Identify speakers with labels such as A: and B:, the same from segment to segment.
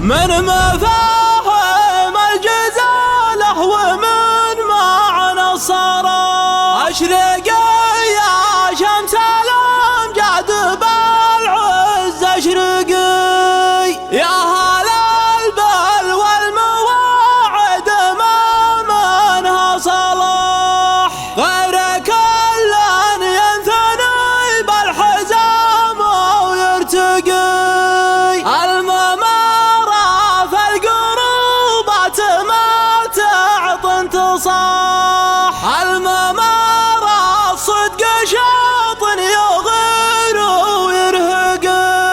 A: من مفاهيم الجزالة ومن معنى الصلاة اشرقي يا شمس الأمجاد بالعز اشرقي يا هل البل والمواعد ما منها صلاح غير كل ينثني بالحزام ويرتقي الممارة في القروبات ما تعطي انتصاح الممارة صدق شاط يغير ويرهقي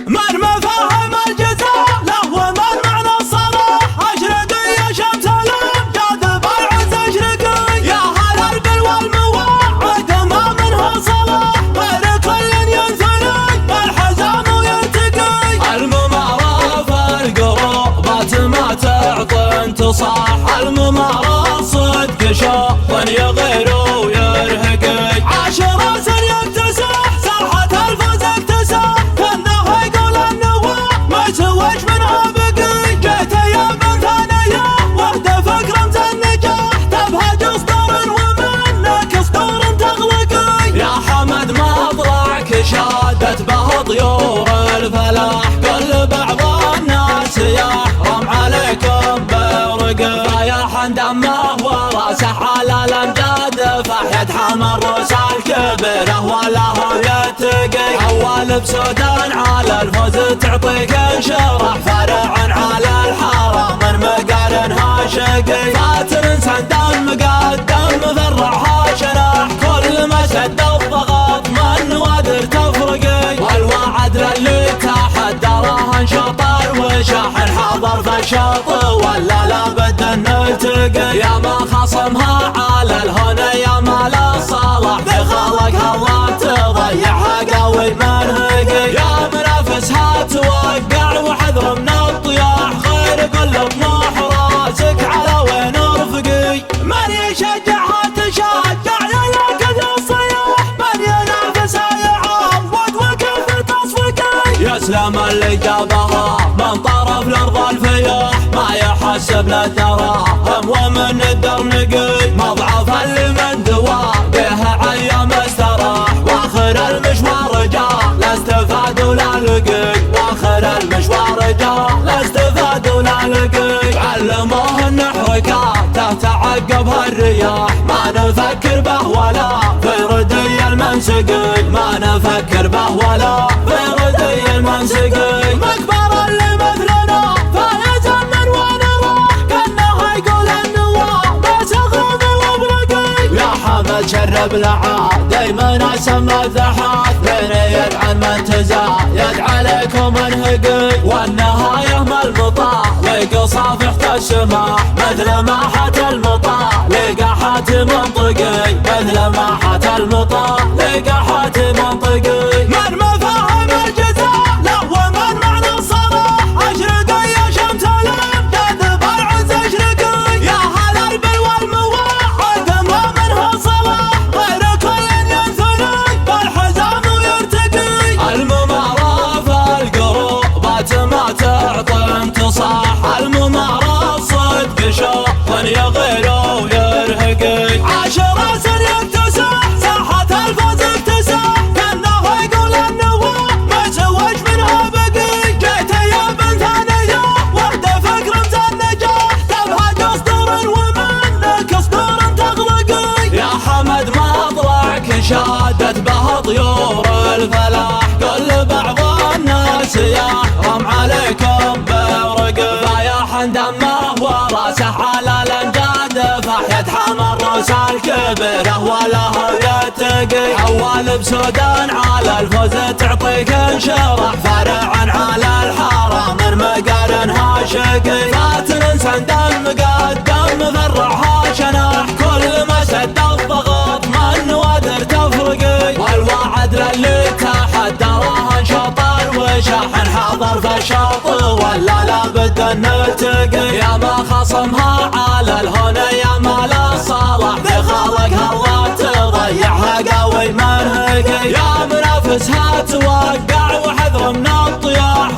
A: من مفاهيم الجزالة ومن معنى الصلاح اشرقي يا شمس الأمجاد بالعز اشرقي يا هل البل والمواعد ما منها صلاح غير كل ينثني بالحزام ويرتقي الممارة في القروبات ما تعطي انتصاح الممارة صدق شاط يغير ويرهقي عاشر سن يكتسح ساحة الفوز اكتسح كانه يقول النواه ما يسويش منها بقي جيت يا بن ثانية وحدة فكرة النجاح تبهج صدور ومنك صدور تغلقي يا حمد ما ضلعك شادت به طيور الفلاح كل بعض الناس يحرم عليكم برقي يا حمد ما هو راسه على الامجاد فحيد حمر روس الكبيره ولا هو يتقي اول بسودان على الفوز تعطيك انشراح فرع على الحرام من مقارنها شقي فاتن سندان مقدم فرعها شناح كل ما شد الضغط من نوادر تفرقي والوعد للي تحدى راهن شطر وشاحن حاضر في الشط ولا لابد ان نلتقي يا ما خصمها على الهنا يا ما لا صلاح بخلقها الله تضيعها قوي منهقي يا منافسها توقع وحذر من الطياح خير كل طموح راسك على وين رفقي من يشجعها تشجع يلاقد الصياح من ينافسها يعوض وكيف تصفقي يسلم اللي جابها من طرف الارض الفياح ما يحسب له دراهم ومن الدرنقي مضعف اللي من دوا بها عيام استراح واخر المشوار جاء لا استفاد ولا لقي واخر المشوار جاء لا استفاد ولا لقي علموه ان حركاته تعقبها الرياح ما نفكر به ولا في ردي المنسقي ما نفكر به ولا في ردي المنسقي مكبر اللي مثلنا فايز من وين راح كانه يقول النواه بس اغرضي وابرقي يا حمد شرب لعاب دايما اسمى الذحات بين يدعن من تزايد عليكم انهقي والنهايه ما المطاع لقى صافحة السماح مثل ما حت المطاع لقى حاتم منطقي مثل ما حت المطاع لقى حاتم منطقي من مفاهيم الجزالة ومن معنى الصلاح اشرقي يا شمس الأمجاد بالعز اشرقي يا هل البل والمواعد ما منها صلاح غير كل ينثني بالحزام ويرتقي الممارة في القروبات ما تعطي انتصاح الممارة صدق شوط يغير ويرهقي عاشر سن يكتسح ساحة الفوز اكتسح كانه يقول النواه ما يسويش منها بقي جيت يا بن ثانية وحدة فكرة النجاح تبهج صدور ومنك صدور تغلقي يا حمد ما ضلعك شادت به طيور الفلاح كل بعض الناس يحرم عليكم برقي فيا حمد ما هو راسه على الامجاد فحيد حمر روس الكبيره ولا هو يتقي اول بسودان على الفوز تعطيك انشراح فرع على الحرام من مقارنها شقي فاتن سندان مقدم فرعها شناح كل ما شد الضغط من نوادر تفرقي والوعد للي تحدى راهن شطر وشاحن حاضر في الشط ولا لابد ان نلتقي يا ما خصمها على الهنا يا ما لا صلاح بخلقها الله تضيعها قوي منهقي يا منافسها توقع وحذر من الطياح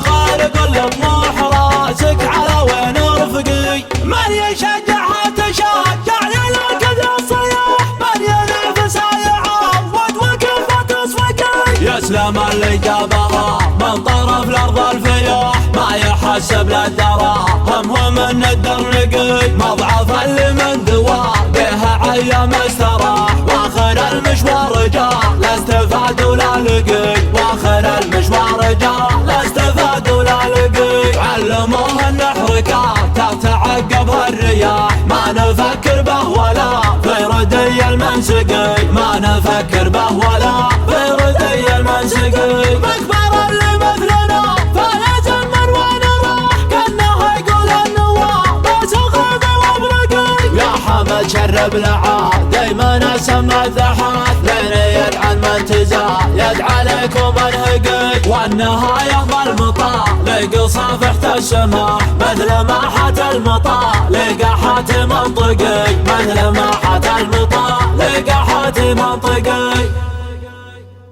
A: يحسب للدراهم ومن الدرقي مضعف اللي من دوا بها عيام استراح واخر المشوار جاء لا استفاد ولا لقي واخر المشوار جاء لا استفاد ولا لقي علموه النحر كان تعقبها الرياح ما نفكر به ولا في ردي المنسقي ما نفكر به ولا في ردي المنسقي مكبر اللي مثلنا فايز من وين راح كانه يقول النواب بس الخلق وابرقي يا حمد شرب لعاد دايما اسمع الثحات لين يلعن من تزايد عليكم انهقي والنهايه بالمطالق صافحة السماح مثل ما حات المطالق حات منطقي مثل ما حات المطالق حات منطقي